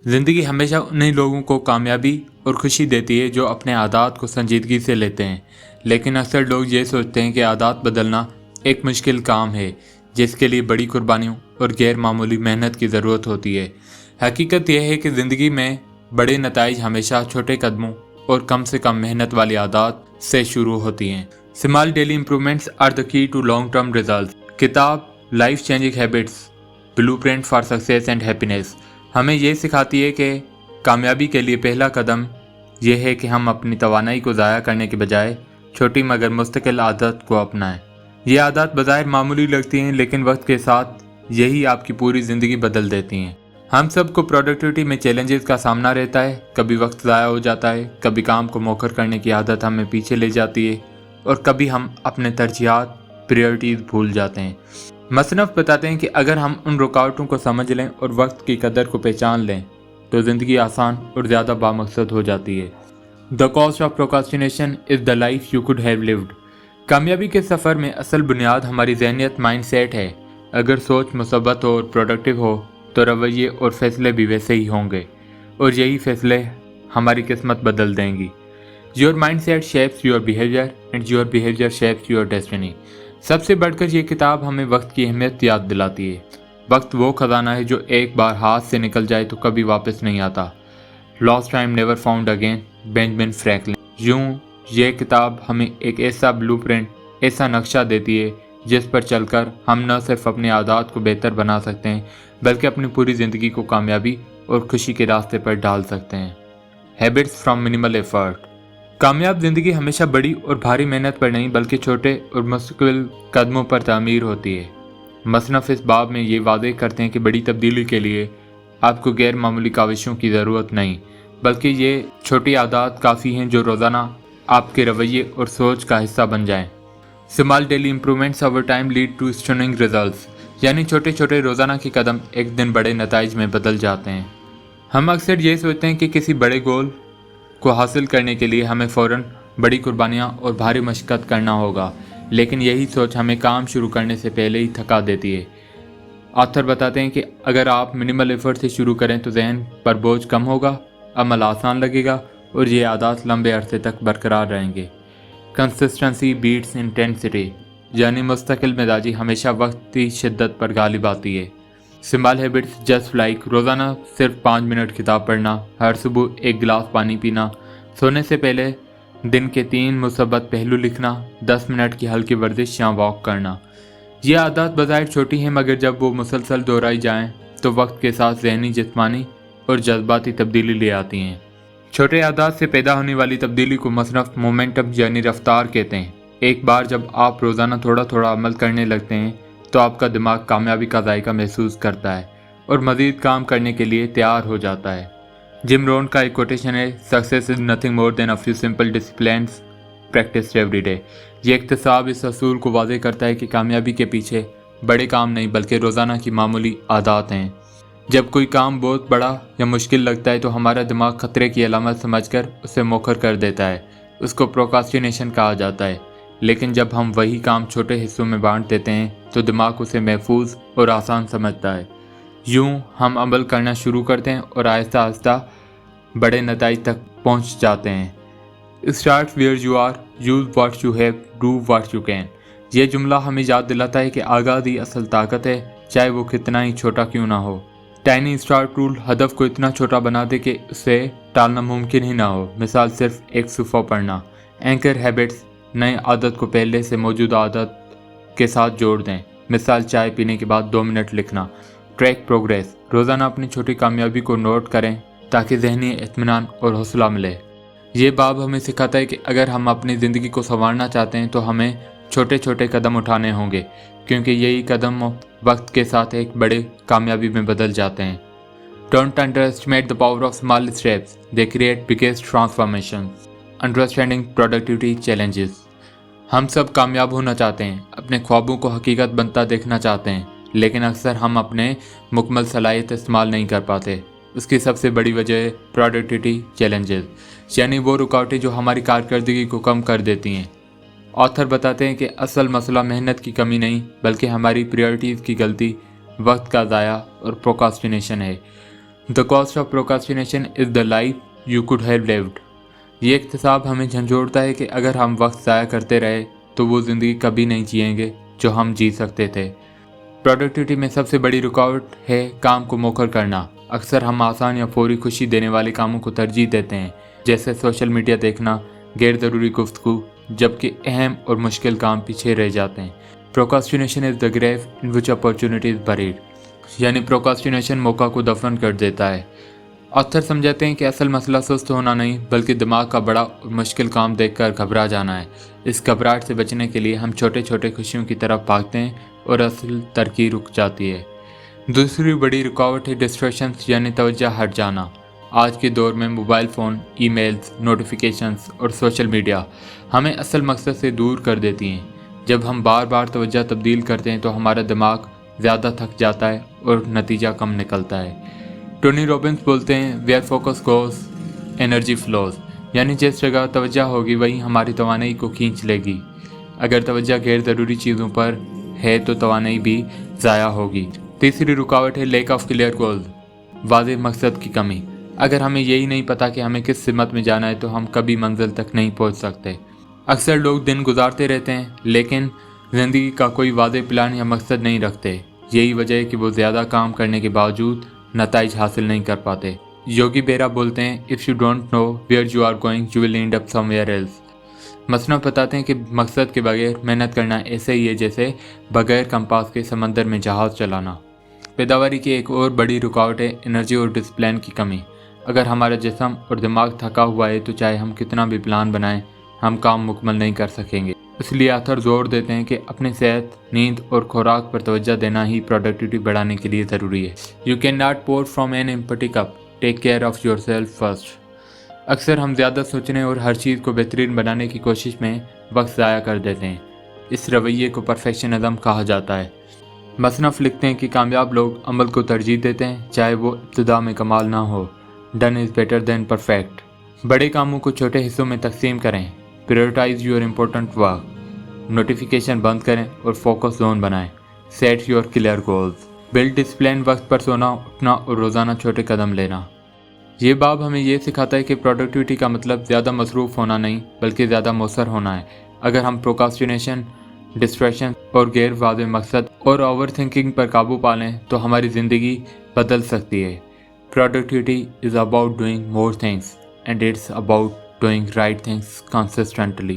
ज़िंदगी हमेशा उन्हीं लोगों को कामयाबी और खुशी देती है जो अपने आदत को संजीदगी से लेते हैं, लेकिन अक्सर लोग ये सोचते हैं कि आदत बदलना एक मुश्किल काम है जिसके लिए बड़ी कुर्बानियों और गैर मामूली मेहनत की ज़रूरत होती है। हकीकत यह है कि ज़िंदगी में बड़े नताइज हमेशा छोटे कदमों और कम से कम मेहनत वाली आदत से शुरू होती हैं। Small daily improvements are the key to long term result. किताब life changing habits blueprint for success and happiness हमें ये सिखाती है कि कामयाबी के लिए पहला कदम यह है कि हम अपनी तवानाई को ज़ाया करने के बजाय छोटी मगर मुस्तकिल आदत को अपनाएं। ये आदत बज़ाहिर मामूली लगती हैं, लेकिन वक्त के साथ यही आपकी पूरी ज़िंदगी बदल देती हैं। हम सबको प्रोडक्टिविटी में चैलेंजेस का सामना रहता है। कभी वक्त ज़ाया हो जाता है, कभी काम को मौखर करने की आदत हमें पीछे ले जाती है और कभी हम अपने तरजीहात प्रायोरिटीज़ भूल जाते हैं। मसनफ़ बताते हैं कि अगर हम उन रुकावटों को समझ लें और वक्त की कदर को पहचान लें तो ज़िंदगी आसान और ज़्यादा बामकसद हो जाती है। The cost of procrastination is the life you could have lived. कामयाबी के सफ़र में असल बुनियाद हमारी ज़हनियत माइंडसेट है। अगर सोच मुसब्बत हो और प्रोडक्टिव हो तो रवैये और फैसले भी वैसे ही होंगे और यही फैसले हमारी किस्मत बदल देंगी। Your mindset shapes your behaviour and your behaviour shapes your destiny. सबसे बढ़कर ये किताब हमें वक्त की अहमियत याद दिलाती है। वक्त वो खजाना है जो एक बार हाथ से निकल जाए तो कभी वापस नहीं आता। Lost time never found again, Benjamin Franklin. यूं ये किताब हमें एक ऐसा ब्लूप्रिंट, ऐसा नक्शा देती है जिस पर चलकर हम न सिर्फ अपनी आदत को बेहतर बना सकते हैं बल्कि अपनी पूरी ज़िंदगी को कामयाबी और खुशी के रास्ते पर डाल सकते हैं। Habits from minimal effort. कामयाब ज़िंदगी हमेशा बड़ी और भारी मेहनत पर नहीं बल्कि छोटे और मुश्किल कदमों पर तामीर होती है। मसनफ़ इस बाब में ये वादे करते हैं कि बड़ी तब्दीली के लिए आपको गैर मामूली काविशों की ज़रूरत नहीं, बल्कि ये छोटी आदत काफ़ी हैं जो रोज़ाना आपके रवैये और सोच का हिस्सा बन जाएं। Small daily improvements over time lead to stunning results, यानी छोटे छोटे रोज़ाना के कदम एक दिन बड़े नताइज में बदल जाते हैं। हम अक्सर ये सोचते हैं कि किसी बड़े गोल को हासिल करने के लिए हमें फ़ौरन बड़ी कुर्बानियाँ और भारी मशक्क़त करना होगा, लेकिन यही सोच हमें काम शुरू करने से पहले ही थका देती है। ऑथर बताते हैं कि अगर आप मिनिमल एफर्ट से शुरू करें तो जहन पर बोझ कम होगा, अमल आसान लगेगा और ये आदत लंबे अरसे तक बरकरार रहेंगे। कंसिस्टेंसी बीट्स इंटेंसिटी, यानी मुस्तकिल मिजाजी हमेशा वक्त की शिद्दत पर गालिब आती है। स्मॉल हैबिट्स जस्ट लाइक रोज़ाना सिर्फ 5 मिनट किताब पढ़ना, हर सुबह एक गिलास पानी पीना, सोने से पहले दिन के 3 मुसब्बत पहलू लिखना, 10 मिनट की हल्की वर्जिश या वॉक करना। ये आदत बज़ाहिर छोटी हैं, मगर जब वो मुसलसल दोहराई जाएं तो वक्त के साथ ज़हनी, जिस्मानी और जज्बाती तब्दीली ले आती हैं। छोटे आदत से पैदा होने वाली तब्दीली को मसनफ़ मोमेंटम यानी रफ्तार कहते हैं। एक बार जब आप रोज़ाना थोड़ा थोड़ा अमल करने लगते हैं तो आपका दिमाग कामयाबी का जायका महसूस करता है और मज़ीद काम करने के लिए तैयार हो जाता है। जिम रोन का एक कोटेशन है, success is nothing more than a few simple disciplines practice every day. ये इख्तिसाब इस असूल को वाज़ेह करता है कि कामयाबी के पीछे बड़े काम नहीं बल्कि रोज़ाना की मामूली आदत हैं। जब कोई काम बहुत बड़ा या मुश्किल लगता है तो हमारा दिमाग खतरे की अलामत समझकर उसे मौखर कर देता है। उसको प्रोक्रास्टिनेशन कहा जाता है। लेकिन जब हम वही काम छोटे हिस्सों में बांट देते हैं तो दिमाग उसे महफूज और आसान समझता है। यूं हम अमल करना शुरू करते हैं और आहिस्ता आहिस्ता बड़े नतीजे तक पहुंच जाते हैं। Start where you are, use what you have, do what you can. यह जुमला हमें याद दिलाता है कि आगाज़ी असल ताकत है, चाहे वो कितना ही छोटा क्यों ना हो। टाइनी स्टार्ट रूल हदफ को इतना छोटा बना दे कि उसे टालना मुमकिन ही ना हो। मिसाल सिर्फ एक सफ़ा पढ़ना। एंकर हैबिट्स, नई आदत को पहले से मौजूदा आदत के साथ जोड़ दें। मिसाल चाय पीने के बाद 2 मिनट लिखना। ट्रैक प्रोग्रेस, रोज़ाना अपनी छोटी कामयाबी को नोट करें ताकि ज़हनी इत्मीनान और हौसला मिले। ये बाब हमें सिखाता है कि अगर हम अपनी ज़िंदगी को संवारना चाहते हैं तो हमें छोटे छोटे कदम उठाने होंगे, क्योंकि यही कदम वक्त के साथ एक बड़े कामयाबी में बदल जाते हैं। Don't underestimate the power of small steps, they create biggest transformation. Understanding productivity challenges. हम सब कामयाब होना चाहते हैं, अपने ख्वाबों को हकीकत बनता देखना चाहते हैं, लेकिन अक्सर हम अपने मुकम्मल सलाहियत इस्तेमाल नहीं कर पाते। उसकी सबसे बड़ी वजह है प्रोडक्टिविटी चैलेंजेस, यानी वो रुकावटें जो हमारी कारकर्दगी को कम कर देती हैं। ऑथर बताते हैं कि असल मसला मेहनत की कमी नहीं बल्कि हमारी प्रायोरिटीज़ की गलती, वक्त का ज़ाया और प्रोक्रास्टिनेशन है। The cost of procrastination is the life you could have lived. ये इक्तसाब हमें झंझोड़ता है कि अगर हम वक्त ज़ाया करते रहे तो वो ज़िंदगी कभी नहीं जिएंगे जो हम जी सकते थे। प्रोडक्टिविटी में सबसे बड़ी रुकावट है काम को मोखर करना। अक्सर हम आसान या फौरी खुशी देने वाले कामों को तरजीह देते हैं, जैसे सोशल मीडिया देखना, गैर ज़रूरी गुफ्तगू, जबकि अहम और मुश्किल काम पीछे रह जाते हैं। Procrastination is the grave in which opportunity is buried, यानी प्रोक्रास्टिनेशन मौका को दफन कर देता है। ऑथर समझाते हैं कि असल मसला सुस्त होना नहीं बल्कि दिमाग का बड़ा और मुश्किल काम देखकर घबरा जाना है। इस घबराहट से बचने के लिए हम छोटे छोटे खुशियों की तरफ भागते हैं और असल तरक्की रुक जाती है। दूसरी बड़ी रुकावट है डिस्ट्रैक्शंस, यानी तवज्जो हट जाना। आज के दौर में मोबाइल फ़ोन, ईमेल्स, नोटिफिकेशंस और सोशल मीडिया हमें असल मकसद से दूर कर देती हैं। जब हम बार बार तवज्जो तब्दील करते हैं तो हमारा दिमाग ज़्यादा थक जाता है और नतीजा कम निकलता है। टोनी रॉबिन्स बोलते हैं, where focus goes energy flows, यानी जिस जगह तवज्जो होगी वहीं हमारी तवानाई को खींच लेगी। अगर तवज्जो गैर ज़रूरी चीज़ों पर है तो तवानाई भी ज़ाया होगी। तीसरी रुकावट है लैक ऑफ क्लियर गोल्स, वाज़ेह मकसद की कमी। अगर हमें यही नहीं पता कि हमें किस सिमत में जाना है तो हम कभी मंजिल तक नहीं पहुंच सकते। अक्सर लोग दिन गुजारते रहते हैं लेकिन ज़िंदगी का कोई वाज़ेह प्लान या मकसद नहीं रखते। यही वजह है कि वो ज़्यादा काम करने के बावजूद नताइज हासिल नहीं कर पाते। योगी बेरा बोलते हैं, if you don't know where you are going you will end up somewhere else. मसनफ़ बताते हैं कि मकसद के बगैर मेहनत करना ऐसे ही है जैसे बगैर कंपास के समंदर में जहाज़ चलाना। पैदावारी की एक और बड़ी रुकावट है एनर्जी और डिसिप्लिन की कमी। अगर हमारा जिस्म और दिमाग थका हुआ है तो चाहे हम कितना भी प्लान बनाएं हम काम मुकम्मल नहीं कर सकेंगे। इसलिए ऑथर जोर देते हैं कि अपनी सेहत, नींद और खुराक पर तवज्जो देना ही प्रोडक्टिविटी बढ़ाने के लिए ज़रूरी है। You can not pour from an empty cup, take care of yourself first. अक्सर हम ज़्यादा सोचने और हर चीज़ को बेहतरीन बनाने की कोशिश में वक्त ज़ाया कर देते हैं। इस रवैये को परफेक्शनिज़म कहा जाता है। मसनफ़ लिखते हैं कि कामयाब लोग अमल को तरजीह देते हैं चाहे वो इब्तिदा में कमाल ना हो। Done is better than perfect. बड़े कामों को छोटे हिस्सों में तकसीम करें। Prioritise your important work. Notification बंद करें और फोकस जोन बनाएं। Set your clear goals. Build discipline, वक्त पर सोना, उठना और रोज़ाना छोटे कदम लेना। ये बाब हमें ये सिखाता है कि प्रोडक्टिविटी का मतलब ज़्यादा मसरूफ़ होना नहीं बल्कि ज़्यादा मौसर होना है। अगर हम प्रोक्रास्टिनेशन, डिस्ट्रैक्शन और गैर वाज़ेह मकसद और ओवर थिंकिंग पर काबू पा लें तो हमारी ज़िंदगी बदल सकती है। Productivity is about doing more things and it's about doing right things consistently.